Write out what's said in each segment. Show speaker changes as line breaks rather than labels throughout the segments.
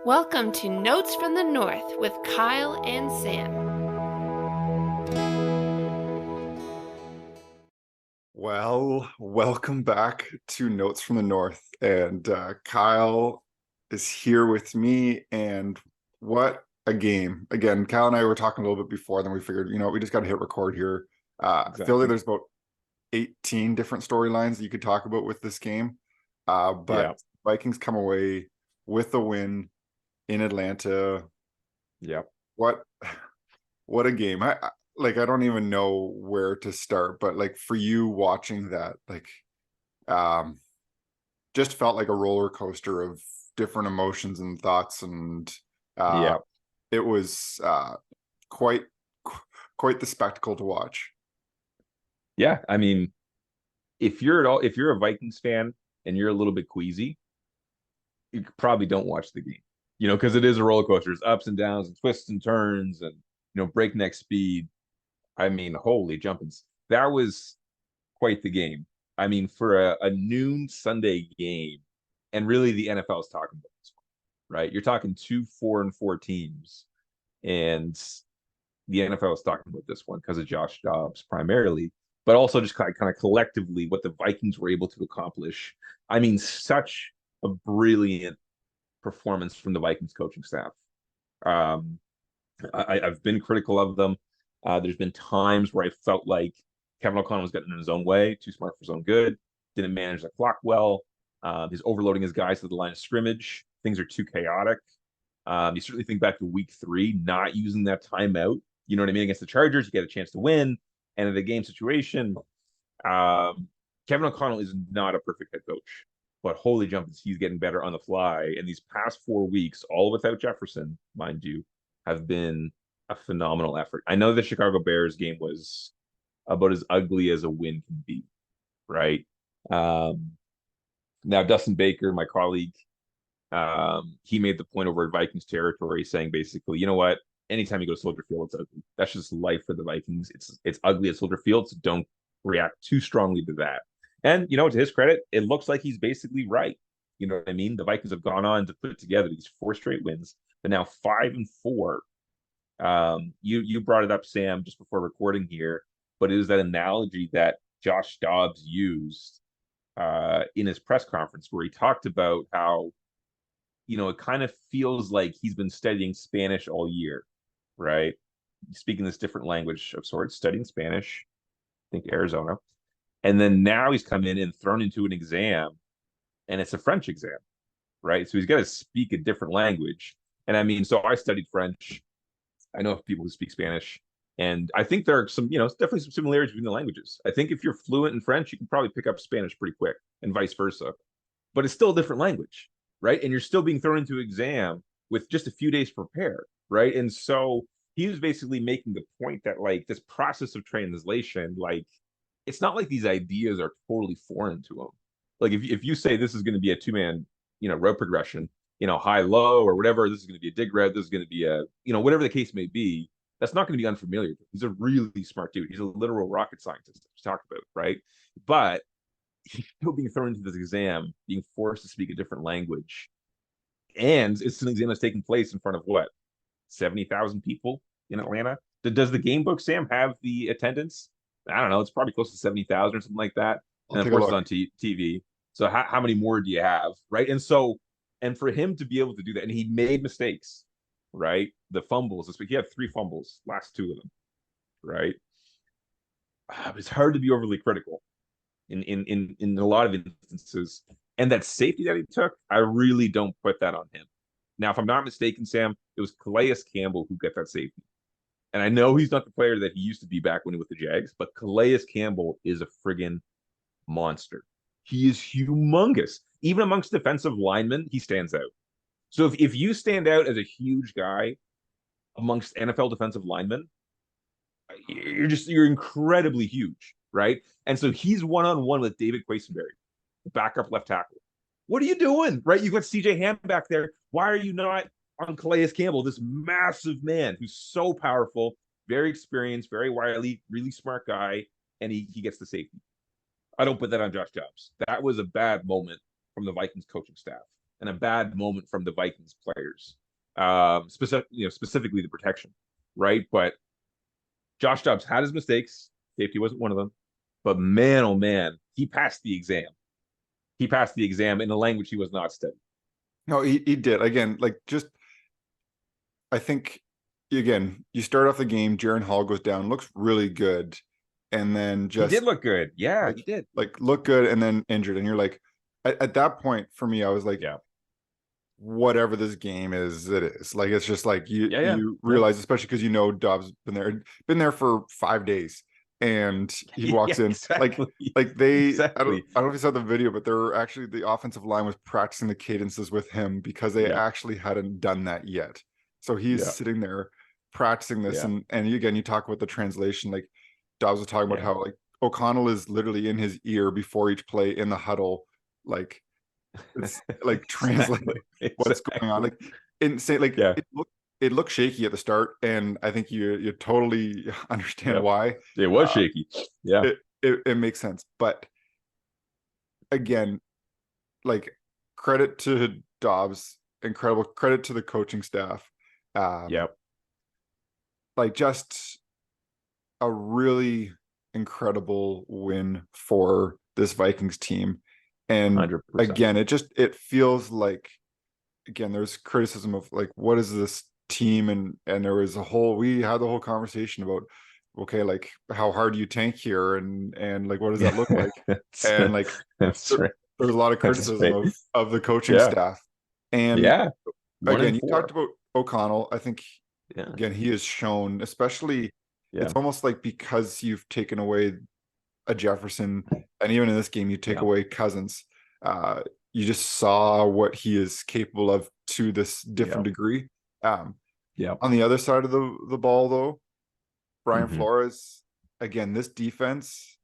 Welcome to Notes from the North with Kyle and Sam.
Well, welcome back to Notes from the North. And Kyle is here with me. And what a game. Again, Kyle and I were talking a little bit before, then we figured, we just got to hit record here. I feel like there's about 18 different storylines that you could talk about with this game. But Vikings come away with a win in Atlanta.
Yeah.
What a game. I don't even know where to start, but like for you watching that, just felt like a roller coaster of different emotions and thoughts. And it was quite the spectacle to watch.
Yeah. I mean, if you're a Vikings fan and you're a little bit queasy, you probably don't watch the game, because it is a roller coaster. There's ups and downs and twists and turns and, breakneck speed. I mean, holy jumpins. That was quite the game. I mean, for a noon Sunday game, and really the NFL is talking about this one, right? You're talking 2 4-4 teams, and the NFL is talking about this one because of Josh Dobbs primarily, but also just kind of collectively what the Vikings were able to accomplish. I mean, such a brilliant performance from the Vikings coaching staff. I've been critical of them. There's been times where I felt like Kevin O'Connell was getting in his own way, too smart for his own good, didn't manage the clock well. He's overloading his guys to the line of scrimmage. Things are too chaotic. You certainly think back to week 3, not using that timeout. You know what I mean? Against the Chargers, you get a chance to win. And in the game situation, Kevin O'Connell is not a perfect head coach, but holy jumpers, he's getting better on the fly. And these past 4 weeks, all without Jefferson, mind you, have been a phenomenal effort. I know the Chicago Bears game was about as ugly as a win can be, right? Now, Dustin Baker, my colleague, he made the point over at Vikings territory saying basically, you know what? Anytime you go to Soldier Field, it's ugly. That's just life for the Vikings. It's ugly at Soldier Field, so don't react too strongly to that. And, to his credit, it looks like he's basically right. You know what I mean? The Vikings have gone on to put together these 4 straight wins, but now 5-4. You brought it up, Sam, just before recording here, but it was that analogy that Josh Dobbs used in his press conference where he talked about how, it kind of feels like he's been studying Spanish all year, right? Speaking this different language of sorts, studying Spanish, I think Arizona. And then now he's come in and thrown into an exam, and it's a French exam, right? So he's got to speak a different language. And I mean, so I studied French. I know people who speak Spanish, and I think there are some, definitely some similarities between the languages. I think if you're fluent in French, you can probably pick up Spanish pretty quick, and vice versa. But it's still a different language, right? And you're still being thrown into an exam with just a few days to prepare, right? And so he was basically making the point that like this process of translation, like it's not like these ideas are totally foreign to him. Like if you say this is going to be a 2-man, row progression, high low or whatever, this is going to be a dig route, this is going to be a, whatever the case may be, that's not going to be unfamiliar. He's a really smart dude. He's a literal rocket scientist that we talked about, right? But he's still being thrown into this exam, being forced to speak a different language. And it's an exam that's taking place in front of what? 70,000 people in Atlanta? Does the game book, Sam, have the attendance? I don't know. It's probably close to 70,000 or something like that. And of course, it's on TV. So how many more do you have, right? And for him to be able to do that, and he made mistakes, right? The fumbles this week, he had 3 fumbles, last 2 of them, right? It's hard to be overly critical in a lot of instances. And that safety that he took, I really don't put that on him. Now, if I'm not mistaken, Sam, it was Calais Campbell who got that safety. And I know he's not the player that he used to be back when he was with the Jags, but Calais Campbell is a friggin' monster. He is humongous. Even amongst defensive linemen, he stands out. So if you stand out as a huge guy amongst NFL defensive linemen, you're incredibly huge, right? And so he's one-on-one with David Quesenberry, backup left tackle. What are you doing, right? You've got CJ Ham back there. Why are you not on Calais Campbell, this massive man who's so powerful, very experienced, very wily, really smart guy, and he gets the safety? I don't put that on Josh Dobbs. That was a bad moment from the Vikings coaching staff. and a bad moment from the Vikings players. Specifically the protection, right? But Josh Dobbs had his mistakes. Safety wasn't one of them. But man, oh man, he passed the exam. He passed the exam in a language he was not studying.
No, he did. Again, like just I think again, you start off the game, Jaren Hall goes down, looks really good, and then
He did
just
look good. Yeah,
like,
he did.
like look good and then injured. And you're like, at that point for me, I was like,
Yeah.
whatever this game is, it is. Like it's just like you
Yeah.
you realize, especially because you know Dobbs been there for 5 days, and he walks
Yeah,
in
exactly.
like they
Exactly.
I don't know if you saw the video, but they're actually the offensive line was practicing the cadences with him because they
Yeah.
actually hadn't done that yet. So he's
Yeah.
sitting there practicing this,
Yeah.
and again you talk about the translation. Like Dobbs was talking about
Yeah.
how like O'Connell is literally in his ear before each play in the huddle, like it's like translating what's going on. Like insane. Like
Yeah.
it looked shaky at the start, and I think you totally understand
Yep.
why.
It was shaky. Yeah.
It makes sense. But again, like credit to Dobbs, incredible credit to the coaching staff.
Yep.
Like just a really incredible win for this Vikings team. And
100%.
again, it feels like, again, there's criticism of like, what is this team? And there was we had the whole conversation about, okay, like how hard do you tank here? And like, what does that look like? And like,
that's right.
there's a lot of criticism
Right.
of the coaching staff. And
yeah.
again, you talked about O'Connell. I think,
Yeah.
again, he has shown, especially, it's almost like because you've taken away a Jefferson, and even in this game, you take away Cousins. You just saw what he is capable of to this different degree. On the other side of the ball, though, Brian Flores, again, this defense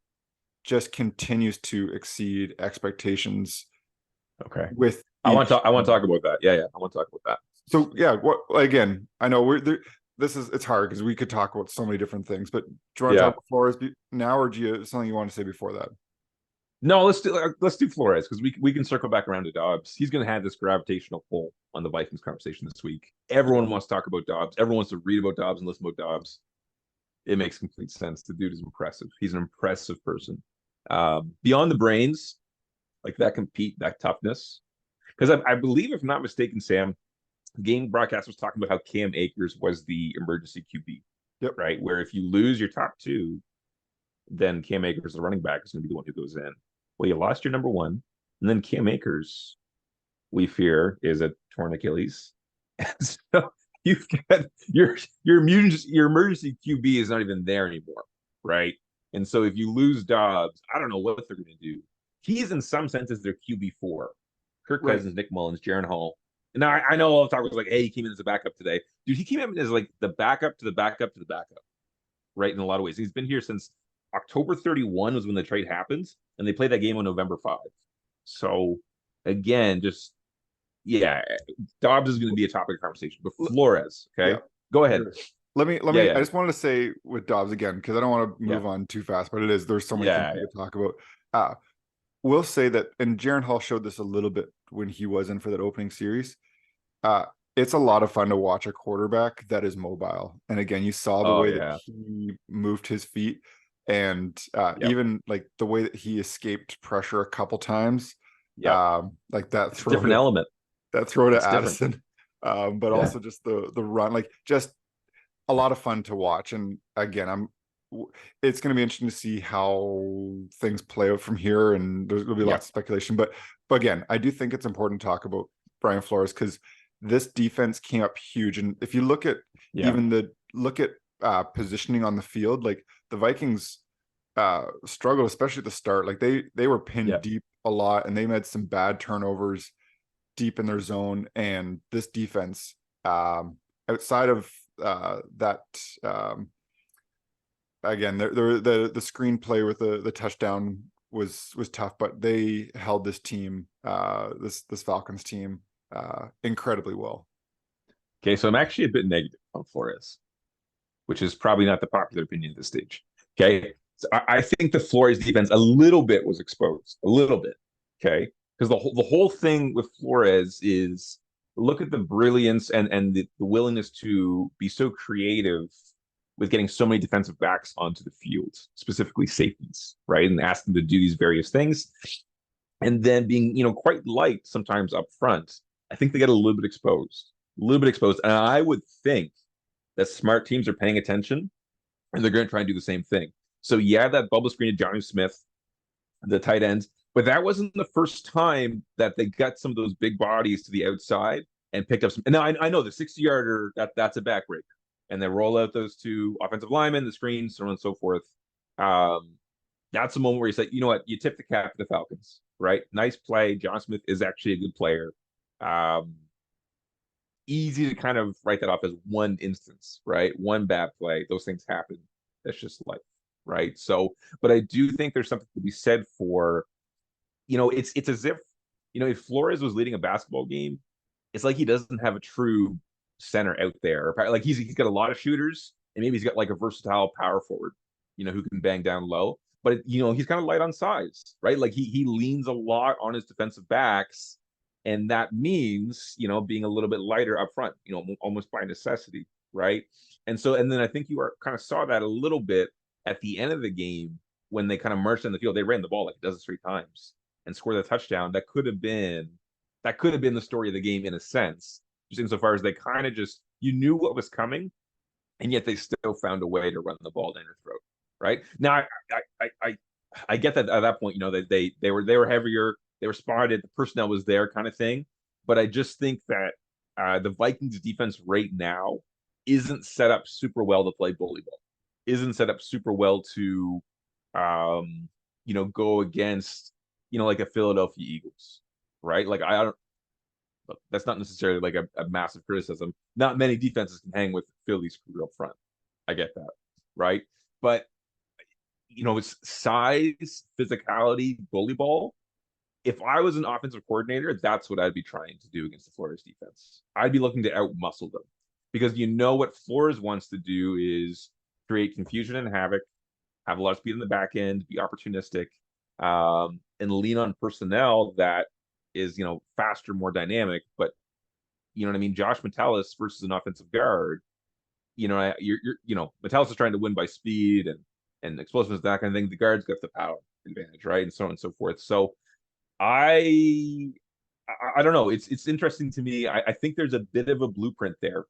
just continues to exceed expectations.
Okay.
With
I want to talk about that. Yeah. I want to talk about that.
So yeah, what again? I know we're there. It's hard because we could talk about so many different things, but do you want to talk about Flores now, or do you something you want to say before that?
No, let's do Flores, because we can circle back around to Dobbs. He's going to have this gravitational pull on the Vikings conversation this week. Everyone wants to talk about Dobbs. Everyone wants to read about Dobbs and listen about Dobbs. It makes complete sense. The dude is impressive. He's an impressive person. Beyond the brains, like that that toughness. Because I believe, if not mistaken, Sam, the game broadcast was talking about how Cam Akers was the emergency QB.
Yep.
Right? Where if you lose your top two, then Cam Akers, the running back, is going to be the one who goes in. Well, you lost your number one, and then Cam Akers, we fear, is a torn Achilles. So you've got your emergency QB is not even there anymore, right? And so if you lose Dobbs, I don't know what they're going to do. He's in some senses their QB4. Kirk Cousins, Nick Mullins, Jaren Hall. And now I know all the talk was like, hey, he came in as a backup today. Dude, he came in as like the backup to the backup to the backup, right? In a lot of ways. He's been here since October 31 was when the trade happens, and they played that game on November 5. So again, just Dobbs is going to be a topic of conversation. But Flores, okay, go ahead.
Let me. I just wanted to say with Dobbs again, because I don't want to move on too fast, but there's so many things to talk about. We'll say that, and Jaren Hall showed this a little bit when he was in for that opening series. It's a lot of fun to watch a quarterback that is mobile. And again, you saw the way that he moved his feet, and even like the way that he escaped pressure a couple times. Like that throw,
different element.
That throw to Addison, but also just the run, like just a lot of fun to watch. And again, it's going to be interesting to see how things play out from here, and there's going to be lots of speculation. But again, I do think it's important to talk about Brian Flores, because this defense came up huge. And if you look at positioning on the field, like the Vikings struggled, especially at the start. Like they were pinned deep a lot, and they made some bad turnovers deep in their zone. And this defense, outside of that, again, the screenplay with the touchdown was tough, but they held this team, this Falcons team, incredibly well.
Okay, so I'm actually a bit negative on Flores, which is probably not the popular opinion at this stage. Okay, so I think the Flores defense a little bit was exposed, a little bit. Okay, because the whole thing with Flores is look at the brilliance and the willingness to be so creative with getting so many defensive backs onto the field, specifically safeties, right? And ask them to do these various things. And then being, quite light sometimes up front. I think they get a little bit exposed. A little bit exposed. And I would think that smart teams are paying attention and they're going to try and do the same thing. So yeah, that bubble screen of Johnny Smith, the tight ends, but that wasn't the first time that they got some of those big bodies to the outside and picked up some. And now I know the 60-yarder, that's a backbreaker. And they roll out those two offensive linemen, the screens, so on and so forth. That's a moment where you say, you know what, you tip the cap to the Falcons, right? Nice play. John Smith is actually a good player. Easy to kind of write that off as one instance, right? One bad play. Those things happen. That's just life, right? So, but I do think there's something to be said for, it's as if, if Flores was leading a basketball game, it's like he doesn't have a true center out there. Like he's got a lot of shooters, and maybe he's got like a versatile power forward, who can bang down low. But he's kind of light on size, right? Like he leans a lot on his defensive backs, and that means being a little bit lighter up front, almost by necessity, right? And then I think you kind of saw that a little bit at the end of the game when they kind of marched on the field. They ran the ball like it does 3 times and scored a touchdown. That could have been the story of the game in a sense, just insofar as they kind of just knew what was coming, and yet they still found a way to run the ball down your throat. Right now, I get that at that point, they were heavier, they were spotted, the personnel was there, kind of thing. But I just think that the Vikings defense right now isn't set up super well to play bully ball, isn't set up super well to, go against, like a Philadelphia Eagles, right? Like I don't. That's not necessarily like a massive criticism. Not many defenses can hang with Philly's crew up front. I get that, right? But it's size, physicality, bully ball. If I was an offensive coordinator, that's what I'd be trying to do against the Flores defense. I'd be looking to outmuscle them, because what Flores wants to do is create confusion and havoc, have a lot of speed in the back end, be opportunistic, and lean on personnel that is faster, more dynamic. But you know what I mean? Josh Metellus versus an offensive guard. Metellus is trying to win by speed and explosiveness, that kind of thing. The guard's got the power advantage, right? And so on and so forth. So I don't know. It's interesting to me. I think there's a bit of a blueprint there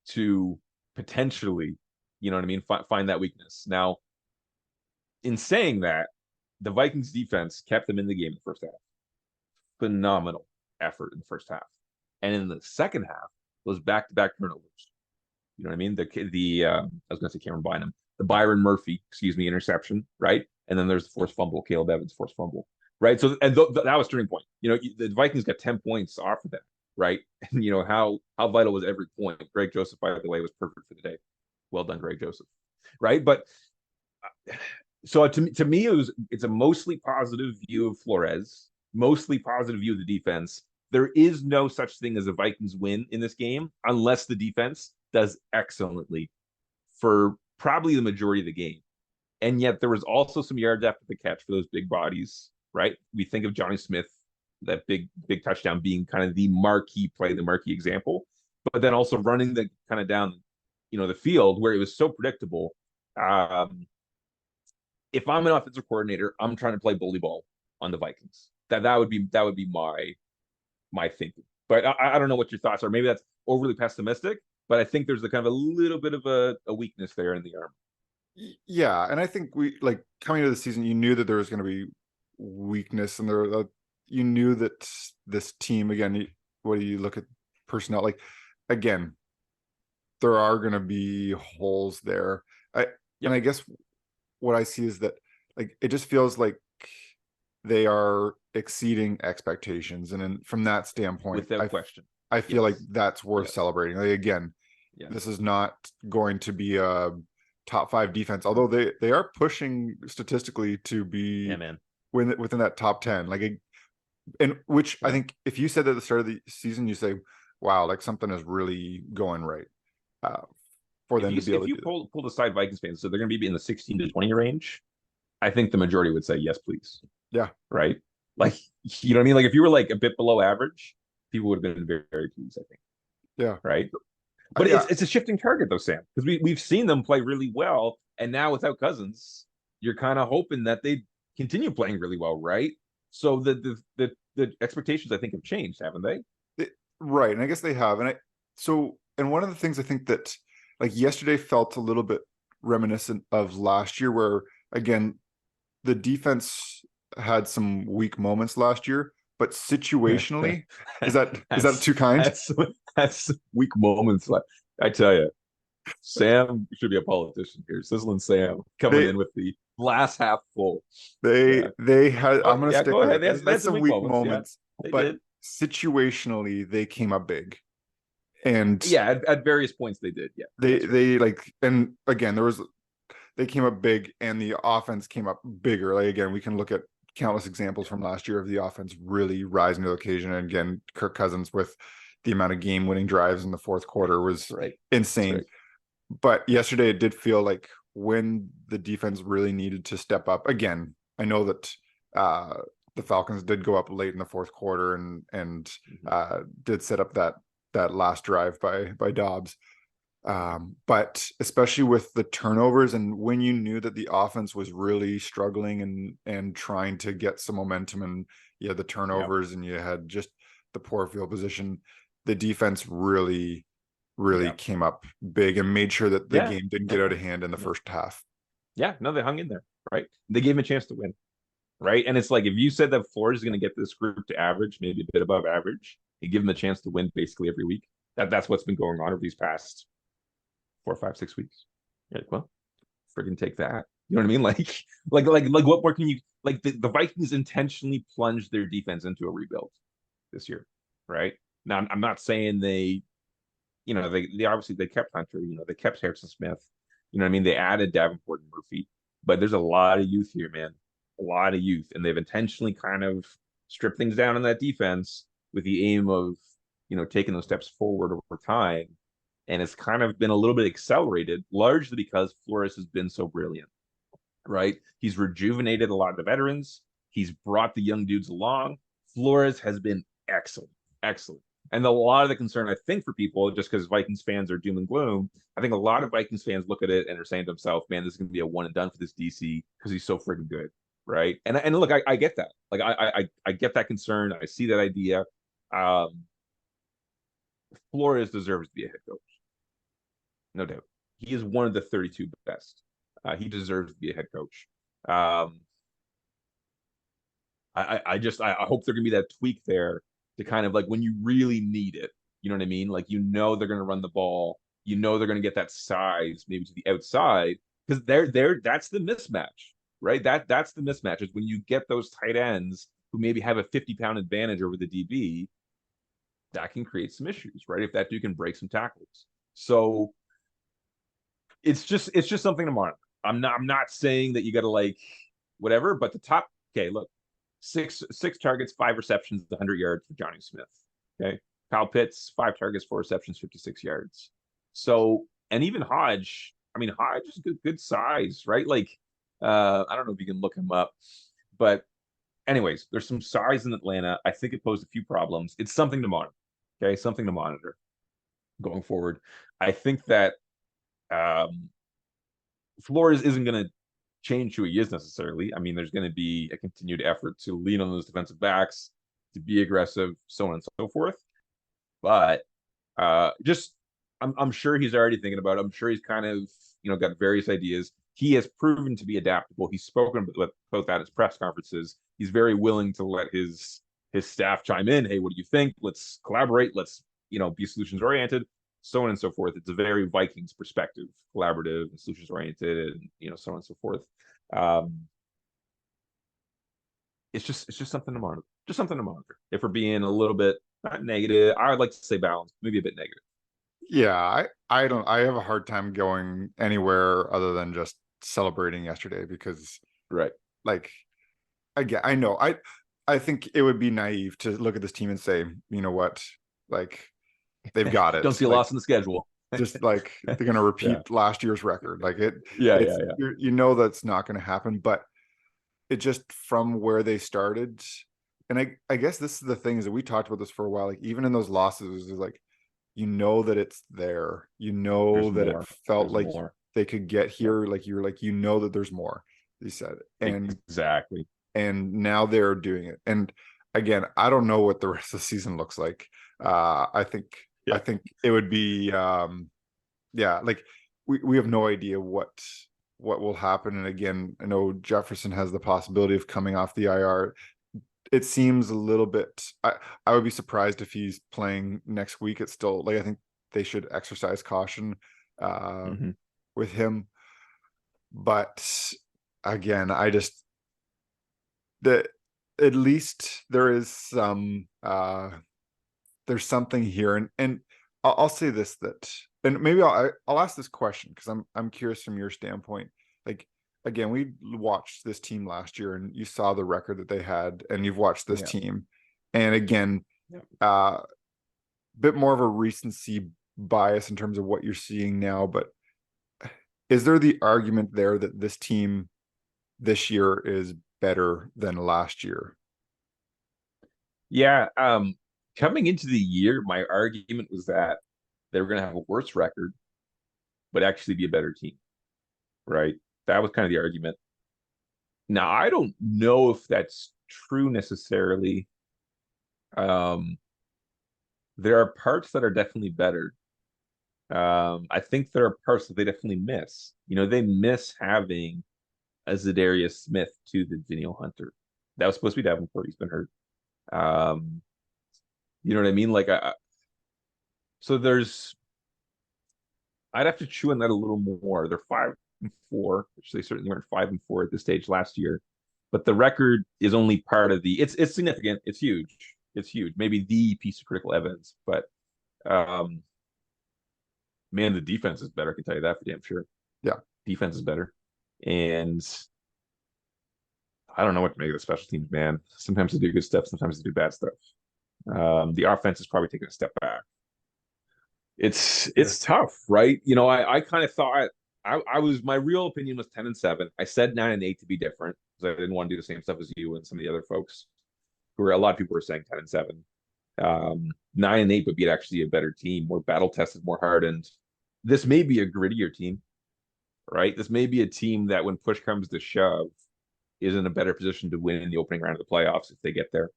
to potentially, find that weakness. Now, in saying that, the Vikings defense kept them in the game in the first half. Phenomenal effort in the first half. And in the second half, those back-to-back turnovers. You know what I mean? I was going to say Cameron Bynum. The Byron Murphy, interception, right? And then there's the forced fumble, Caleb Evans forced fumble, right? So, and that was turning point. The Vikings got 10 points off of that, right? And how vital was every point. Greg Joseph, by the way, was perfect for the day. Well done, Greg Joseph, right? But so to me, it's a mostly positive view of Flores, mostly positive view of the defense. There is no such thing as a Vikings win in this game unless the defense does excellently for probably the majority of the game. And yet there was also some yards after the catch for those big bodies, right? We think of Johnny Smith, that big touchdown being kind of the marquee play, the marquee example, but then also running the kind of down, the field where it was so predictable. If I'm an offensive coordinator, I'm trying to play bully ball on the Vikings. That would be my thinking. But I don't know what your thoughts are. Maybe that's overly pessimistic, but I think there's a kind of a little bit of a weakness there in the arm.
Yeah, and I think coming into the season, you knew that there was going to be weakness, and you knew that this team, again, what do you look at personnel, like, again, there are going to be holes there. And I guess what I see is that, like, it just feels like they are exceeding expectations, and then from that standpoint,
without question,
I feel like that's worth celebrating. Like, again, this is not going to be a top 5 defense, although they are pushing statistically to be within that top 10. And which I think if you said that at the start of the season, you say, wow, like something is really going right for them to be able to do. If
you pull aside Vikings fans, so they're going to be in the 16 to 20 range, I think the majority would say yes, please.
Yeah.
Right. Like, you know what I mean? Like if you were like a bit below average, people would have been very, very pleased, I think.
Yeah.
Right. But
Yeah.
it's a shifting target though, Sam, because we've seen them play really well, and now without Cousins, you're kind of hoping that they continue playing really well, right? So the expectations I think have changed, haven't they?
Right. And I guess they have. And one of the things I think that like yesterday felt a little bit reminiscent of last year, where again, the defense had some weak moments last year, but situationally, is that too kind?
That's weak moments. Like I tell you, Sam should be a politician here. Sizzling Sam coming
They
in with the glass half full. Yeah.
they had,
Oh,
I'm gonna
yeah,
stick
go
with
ahead.
it. They had
Some
some
weak
weak
moments. Yeah,
moments,
they
but
did.
situationally they came up big. And
Yeah, at various points they did. Yeah,
they like, and again, they came up big and the offense came up bigger. Like again, we can look at countless examples from last year of the offense really rising to the occasion. And again, Kirk Cousins with the amount of game-winning drives in the fourth quarter was insane. But yesterday it did feel like when the defense really needed to step up. Again, I know that the Falcons did go up late in the fourth quarter and did set up that last drive by Dobbs. But especially with the turnovers and when you knew that the offense was really struggling and trying to get some momentum, and you had the turnovers and you had just the poor field position, the defense really came up big and made sure that the game didn't get out of hand in the first half.
Yeah, no, they hung in there, right? They gave him a chance to win, right? And it's like if you said that Flores is going to get this group to average, maybe a bit above average, you give them a chance to win basically every week. That's what's been going on over these past 4, 5, 6 weeks. You're like, well, friggin' take that. You know what I mean? Like what more can you like the Vikings intentionally plunged their defense into a rebuild this year, right? Now I'm not saying they, you know, they obviously they kept Hunter, you know, they kept Harrison Smith, you know what I mean? They added Davenport and Murphy, but there's a lot of youth here, man. A lot of youth. And they've intentionally kind of stripped things down in that defense with the aim of, you know, taking those steps forward over time. And it's kind of been a little bit accelerated, largely because Flores has been so brilliant, right? He's rejuvenated a lot of the veterans. He's brought the young dudes along. Flores has been excellent, excellent. And a lot of the concern, I think, for people, just because Vikings fans are doom and gloom, I think a lot of Vikings fans look at it and are saying to themselves, man, this is going to be a one and done for this DC because he's so freaking good, right? And look, I get that. Like, I get that concern. I see that idea. Flores deserves to be a head coach. No doubt. He is one of the 32 best. He deserves to be a head coach. I hope there can be that tweak there to kind of like when you really need it. You know what I mean? Like, you know, they're going to run the ball. You know, they're going to get that size maybe to the outside because that's the mismatch, right? That's the mismatch is when you get those tight ends who maybe have a 50-pound advantage over the DB, that can create some issues, right? If that dude can break some tackles. So it's just something to monitor. I'm not saying that you got to like whatever, but the top, okay, look, six targets, 5 receptions, 100 yards for Johnny Smith. Okay, Kyle Pitts, 5 targets, 4 receptions, 56 yards. So, and even Hodge, I mean, Hodge is good size, right? Like, I don't know if you can look him up, but anyways, there's some size in Atlanta. I think it posed a few problems. It's something to monitor. Okay, something to monitor going forward. I think that Flores isn't going to change who he is necessarily. I mean, there's going to be a continued effort to lean on those defensive backs, to be aggressive, so on and so forth. But I'm sure he's already thinking about it. I'm sure he's kind of, you know, got various ideas. He has proven to be adaptable. He's spoken about that at his press conferences. He's very willing to let his staff chime in. Hey, what do you think? Let's collaborate. Let's, you know, be solutions oriented, so on and so forth. It's a very Vikings perspective, collaborative and solutions oriented, and, you know, so on and so forth. It's just something to monitor. Just something to monitor. If we're being a little bit not negative, I would like to say balanced, maybe a bit negative.
Yeah, I have a hard time going anywhere other than just celebrating yesterday because
Right.
like again, I know I think it would be naive to look at this team and say, you know what, like they've got it.
Don't see a
like,
loss in the schedule.
Just like they're gonna repeat last year's record. Like it,
Yeah.
you know that's not gonna happen, but it just from where they started, and I guess this is the thing is that we talked about this for a while. Like even in those losses, it's like you know that it's there. You know
There's
that it
more.
felt
There's
like
more.
they could get
Yeah,
here. Like you're like you know that there's more. You said,
exactly.
and now they're doing it. And again, I don't know what the rest of the season looks like. I think
Yeah.
it would be yeah, like we have no idea what will happen. And again, I know Jefferson has the possibility of coming off the IR. It seems a little bit I would be surprised if he's playing next week. It's still like I think they should exercise caution
Hmm.
with him. But again, I just the at least there is some there's something here. And I'll say this, that, and maybe I'll ask this question because I'm curious from your standpoint. Like again, we watched this team last year and you saw the record that they had, and you've watched this
Yeah.
team, and again,
Yeah.
bit more of a recency bias in terms of what you're seeing now. But is there the argument there that this team this year is better than last year?
Yeah. Coming into the year, my argument was that they were going to have a worse record, but actually be a better team, right? That was kind of the argument. Now, I don't know if that's true necessarily. Um, there are parts that are definitely better. I think there are parts that they definitely miss. They miss having a Zadarius Smith to the Daniel Hunter. That was supposed to be Davenport. He's been hurt. Um, you know what I mean? Like, so I'd have to chew on that a little more. They're 5-4, which they certainly weren't 5-4 at this stage last year. But the record is only part of the. It's significant. It's huge. It's huge. Maybe the piece of critical evidence. But um, man, the defense is better. I can tell you that for damn sure.
Yeah,
Defense is better, and I don't know what to make of the special teams, man. Sometimes they do good stuff. Sometimes they do bad stuff. The offense is probably taking a step back. It's tough, right? I kind of thought I was my real opinion was 10-7. I said 9-8 to be different because I didn't want to do the same stuff as you and some of the other folks who were a lot of people were saying 10-7. 9-8 would be actually a better team, more battle tested, more hardened. This may be a grittier team, right? This may be a team that when push comes to shove is in a better position to win in the opening round of the playoffs if they get there.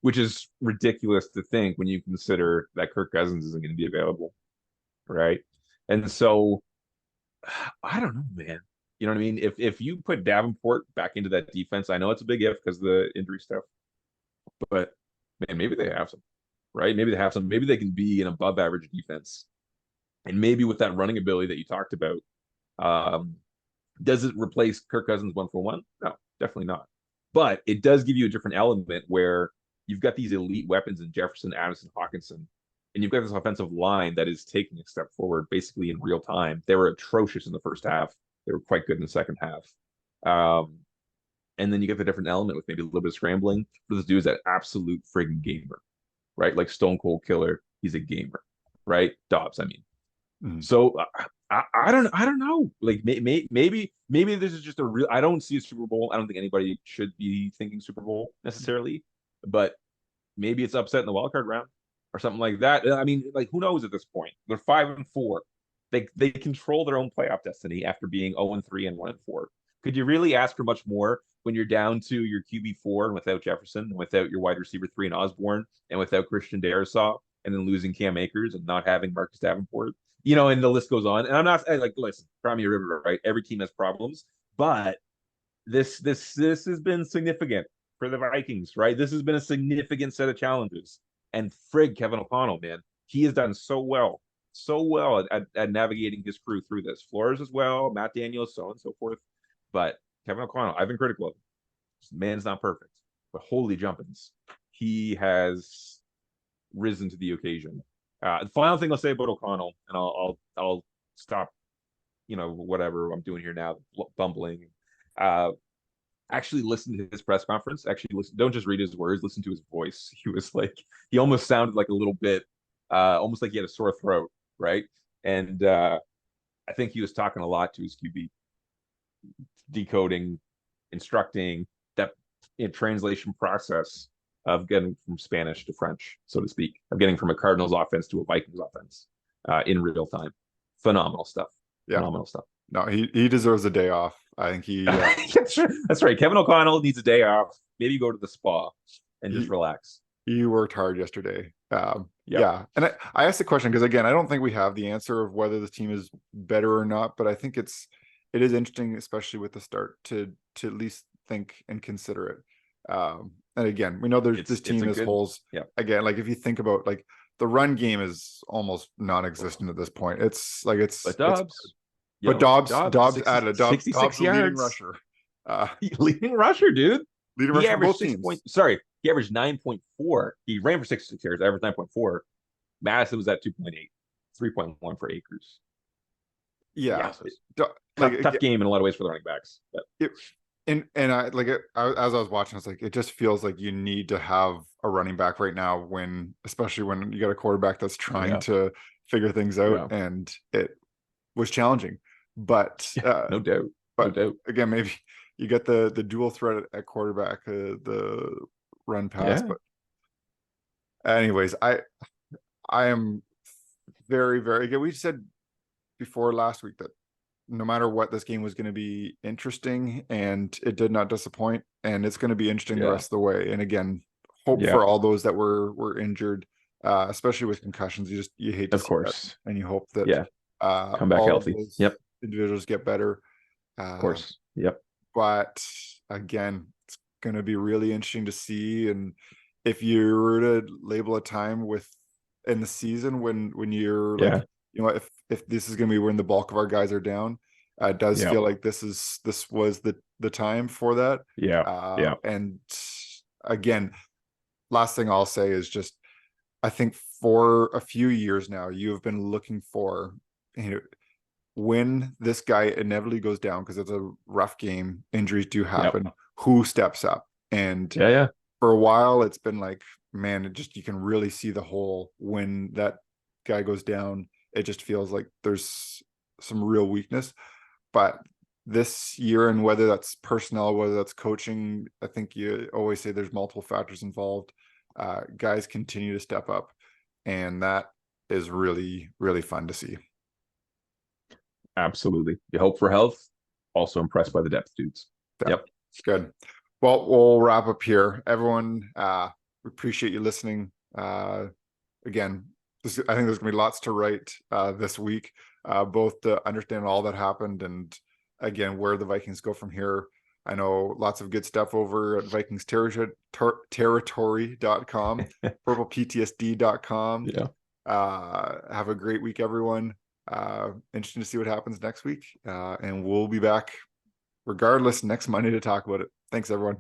Which is ridiculous to think when you consider that Kirk Cousins isn't going to be available, right? And so I don't know, man. You know what I mean? If you put Davenport back into that defense, I know it's a big if because of the injury stuff, but man, maybe they have some, right? Maybe they have some. Maybe they can be an above average defense, and maybe with that running ability that you talked about, does it replace Kirk Cousins 1-for-1? No, definitely not. But it does give you a different element where you've got these elite weapons in Jefferson, Addison, Hawkinson, and you've got this offensive line that is taking a step forward basically in real time. They were atrocious in the first half. They were quite good in the second half. And then you get the different element with maybe a little bit of scrambling. But this dude is an absolute friggin' gamer, right? Like Stone Cold Killer. He's a gamer, right? Dobbs, I mean.
Mm.
So I don't know. Like maybe this is just a real. I don't see a Super Bowl. I don't think anybody should be thinking Super Bowl necessarily, but maybe it's upset in the wild card round or something like that. I mean, like who knows at this point? They're 5-4. They control their own playoff destiny after being 0-3 and 1-4. Could you really ask for much more when you're down to your QB4 and without Jefferson, and without your wide receiver 3 and Osborne, and without Christian Darrisaw, and then losing Cam Akers and not having Marcus Davenport? And the list goes on. And I'm not like, listen, cry me a river, right? Every team has problems, but this has been significant for the Vikings, right? This has been a significant set of challenges. And frig Kevin O'Connell, man, he has done so well at navigating his crew through this. Flores as well, Matt Daniels, so on and so forth. But Kevin O'Connell, I've been critical of him. This man's not perfect, but holy jumpins, he has risen to the occasion. The final thing I'll say about O'Connell, and I'll stop, whatever I'm doing here now, bumbling. Actually listen to his press conference. Actually listen, don't just read his words, listen to his voice. He almost sounded like a little bit, almost like he had a sore throat, right? And I think he was talking a lot to his QB, decoding, instructing that translation process of getting from Spanish to French, so to speak, of getting from a Cardinals offense to a Vikings offense in real time. Phenomenal stuff.
Yeah.
Phenomenal stuff.
No, he deserves a day off. I think he
That's right. Kevin O'Connell needs a day off. Maybe go to the spa and just relax.
He worked hard yesterday.
Yep.
Yeah. And I asked the question because, again, I don't think we have the answer of whether the team is better or not, but I think it is interesting, especially with the start, to at least think and consider it. And again, we know this team has holes.
Yeah.
Again, like if you think about, like, the run game is almost non-existent at this point. But Dobbs added a
66 yards.
leading rusher.
Leading rusher, dude.
Leading rusher for both teams.
He averaged 9.4. He ran for 66 yards, averaged 9.4. Madison was at 2.8, 3.1 for Akers.
Yeah.
Tough game in a lot of ways for the running backs. But.
And as I was watching, it's like, it just feels like you need to have a running back right now, especially when you got a quarterback that's trying to figure things out, and it was challenging. But
no doubt.
Again, maybe you get the dual threat at quarterback, the run pass. But anyways, I am very, very good. We said before last week that no matter what, this game was going to be interesting, and it did not disappoint, and it's going to be interesting the rest of the way. And again, hope for all those that were injured, especially with concussions. You hate to see that, and you hope that
come back healthy.
Individuals get better.
Of course. Yep.
But again, it's going to be really interesting to see. And if you were to label a time in the season when you're like, you know, if this is going to be when the bulk of our guys are down, it does feel like this was the time for that. And again, last thing I'll say is just, I think for a few years now, you have been looking for, you know, when this guy inevitably goes down, because it's a rough game, injuries do happen, who steps up. And for a while, it's been like, man, you can really see the hole when that guy goes down. It just feels like there's some real weakness. But this year, and whether that's personnel, whether that's coaching, I think you always say there's multiple factors involved. Guys continue to step up, and that is really, really fun to see.
Absolutely. You hope for health. Also impressed by the depth, dudes. Yep.
Good. Well, we'll wrap up here. Everyone, we appreciate you listening. Again, I think there's going to be lots to write this week, both to understand all that happened and, again, where the Vikings go from here. I know lots of good stuff over at Vikings territory.com, purpleptsd.com. Have a great week, everyone. Interesting to see what happens next week. And we'll be back regardless next Monday to talk about it. Thanks, everyone.